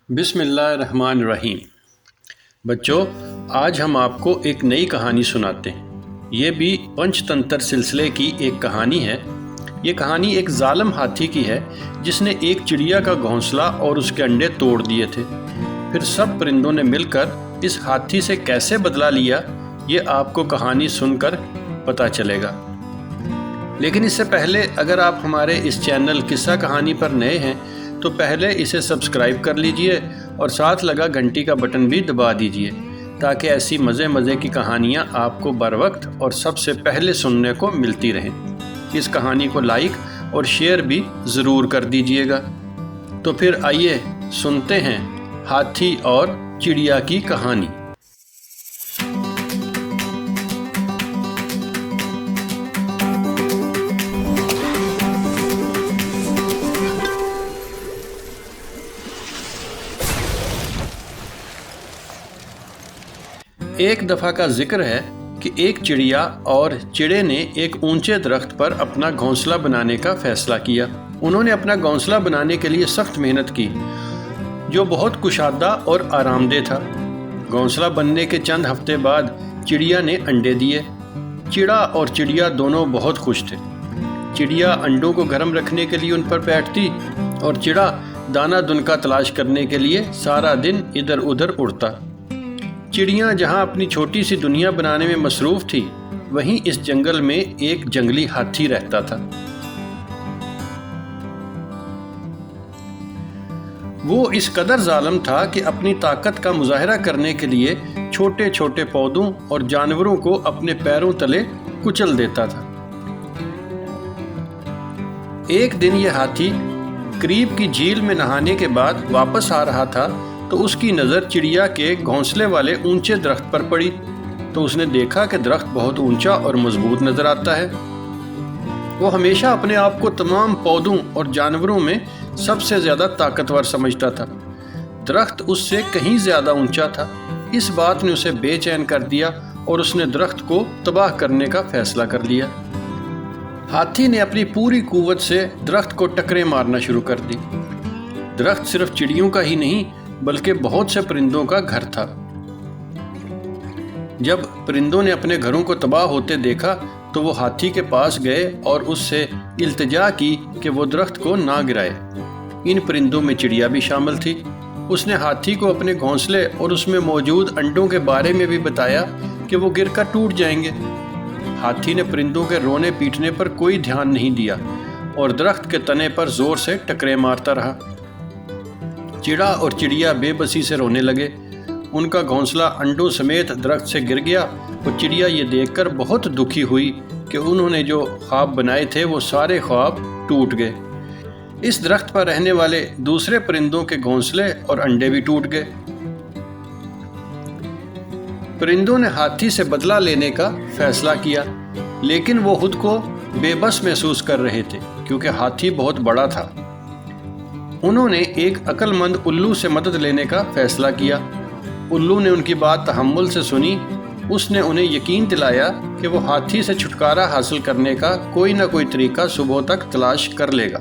بسم اللہ الرحمن الرحیم۔ بچوں، آج ہم آپ کو ایک نئی کہانی سناتے ہیں۔ یہ بھی پنچ تنتر سلسلے کی ایک کہانی ہے۔ یہ کہانی ایک ظالم ہاتھی کی ہے جس نے ایک چڑیا کا گھونسلہ اور اس کے انڈے توڑ دیے تھے۔ پھر سب پرندوں نے مل کر اس ہاتھی سے کیسے بدلہ لیا، یہ آپ کو کہانی سن کر پتہ چلے گا۔ لیکن اس سے پہلے اگر آپ ہمارے اس چینل قصہ کہانی پر نئے ہیں تو پہلے اسے سبسکرائب کر لیجئے اور ساتھ لگا گھنٹی کا بٹن بھی دبا دیجئے تاکہ ایسی مزے کی کہانیاں آپ کو بر وقت اور سب سے پہلے سننے کو ملتی رہیں۔ اس کہانی کو لائک اور شیئر بھی ضرور کر دیجئے گا۔ تو پھر آئیے سنتے ہیں ہاتھی اور چڑیا کی کہانی۔ ایک دفعہ کا ذکر ہے کہ ایک چڑیا اور چڑے نے ایک اونچے درخت پر اپنا گھونسلہ بنانے کا فیصلہ کیا۔ انہوں نے اپنا گھونسلہ بنانے کے لیے سخت محنت کی جو بہت کشادہ اور آرام دہ تھا۔ گھونسلہ بننے کے چند ہفتے بعد چڑیا نے انڈے دیے۔ چڑا اور چڑیا دونوں بہت خوش تھے۔ چڑیا انڈوں کو گرم رکھنے کے لیے ان پر بیٹھتی اور چڑا دانہ دنکا تلاش کرنے کے لیے سارا دن ادھر ادھر اڑتا۔ چڑیاں جہاں اپنی چھوٹی سی دنیا بنانے میں مصروف تھی، وہیں اس جنگل میں ایک جنگلی ہاتھی رہتا تھا۔ وہ اس قدر ظالم تھا کہ اپنی طاقت کا مظاہرہ کرنے کے لیے چھوٹے چھوٹے پودوں اور جانوروں کو اپنے پیروں تلے کچل دیتا تھا۔ ایک دن یہ ہاتھی قریب کی جھیل میں نہانے کے بعد واپس آ رہا تھا تو اس کی نظر چڑیا کے گھونسلے والے اونچے درخت پر پڑی تو اس نے دیکھا کہ درخت بہت اونچا اور مضبوط نظر آتا ہے۔ وہ ہمیشہ اپنے آپ کو تمام پودوں اور جانوروں میں سب سے زیادہ طاقتور سمجھتا تھا۔ درخت اس سے کہیں زیادہ اونچا تھا۔ اس بات نے اسے بے چین کر دیا اور اس نے درخت کو تباہ کرنے کا فیصلہ کر لیا۔ ہاتھی نے اپنی پوری قوت سے درخت کو ٹکریں مارنا شروع کر دی۔ درخت صرف چڑیوں کا ہی نہیں بلکہ بہت سے پرندوں کا گھر تھا۔ جب پرندوں نے اپنے گھروں کو تباہ ہوتے دیکھا تو وہ ہاتھی کے پاس گئے اور اس سے التجا کی کہ وہ درخت کو نہ گرائے۔ ان پرندوں میں چڑیا بھی شامل تھی۔ اس نے ہاتھی کو اپنے گھونسلے اور اس میں موجود انڈوں کے بارے میں بھی بتایا کہ وہ گر کر ٹوٹ جائیں گے۔ ہاتھی نے پرندوں کے رونے پیٹنے پر کوئی دھیان نہیں دیا اور درخت کے تنے پر زور سے ٹکریں مارتا رہا۔ چڑا اور چڑیا بے بسی سے رونے لگے۔ ان کا گھونسلہ انڈوں سمیت درخت سے گر گیا اور چڑیا یہ دیکھ کر بہت دکھی ہوئی کہ انہوں نے جو خواب بنائے تھے وہ سارے خواب ٹوٹ گئے۔ اس درخت پر رہنے والے دوسرے پرندوں کے گھونسلے اور انڈے بھی ٹوٹ گئے۔ پرندوں نے ہاتھی سے بدلہ لینے کا فیصلہ کیا لیکن وہ خود کو بے بس محسوس کر رہے تھے کیونکہ ہاتھی بہت بڑا تھا۔ انہوں نے ایک عقل مند الو سے مدد لینے کا فیصلہ کیا۔ الو نے ان کی بات تحمل سے سنی۔ اس نے انہیں یقین دلایا کہ وہ ہاتھی سے چھٹکارا حاصل کرنے کا کوئی نہ کوئی طریقہ صبح تک تلاش کر لے گا۔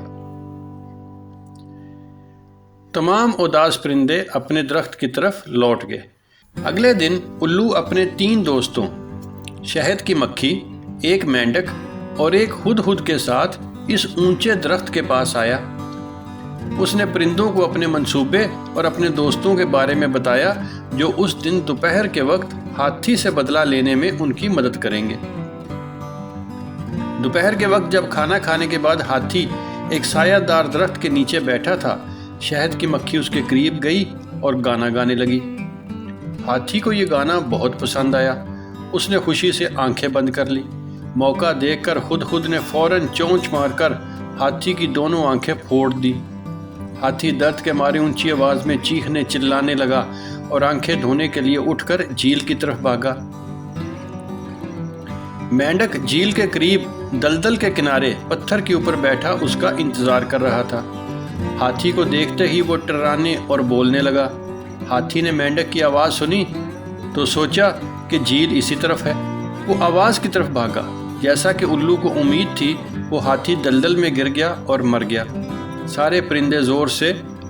تمام اداس پرندے اپنے درخت کی طرف لوٹ گئے۔ اگلے دن الو اپنے 3 دوستوں شہد کی مکھی، ایک مینڈک اور ایک ہدہد کے ساتھ اس اونچے درخت کے پاس آیا۔ اس نے پرندوں کو اپنے منصوبے اور اپنے دوستوں کے بارے میں بتایا جو اس دن دوپہر کے وقت ہاتھی سے بدلہ لینے میں ان کی مدد کریں گے۔ دوپہر کے وقت جب کھانا کھانے کے بعد ہاتھی ایک سایہ دار درخت کے نیچے بیٹھا تھا، شہد کی مکھی اس کے قریب گئی اور گانا گانے لگی۔ ہاتھی کو یہ گانا بہت پسند آیا۔ اس نے خوشی سے آنکھیں بند کر لی۔ موقع دیکھ کر خود نے فوراً چونچ مار کر ہاتھی کی دونوں آنکھیں پھوڑ دی۔ ہاتھی درد کے مارے اونچی آواز میں چیخنے چلانے لگا اور آنکھیں دھونے کے لیے اٹھ کر جھیل کی طرف بھاگا۔ مینڈک جھیل کے قریب دلدل کے کنارے پتھر کے اوپر بیٹھا اس کا انتظار کر رہا تھا۔ ہاتھی کو دیکھتے ہی وہ ٹرانے اور بولنے لگا۔ ہاتھی نے مینڈک کی آواز سنی تو سوچا کہ جھیل اسی طرف ہے۔ وہ آواز کی طرف بھاگا۔ جیسا کہ الو کو امید تھی، وہ ہاتھی دلدل میں گر گیا اور مر گیا۔ سارے پرندے زور سے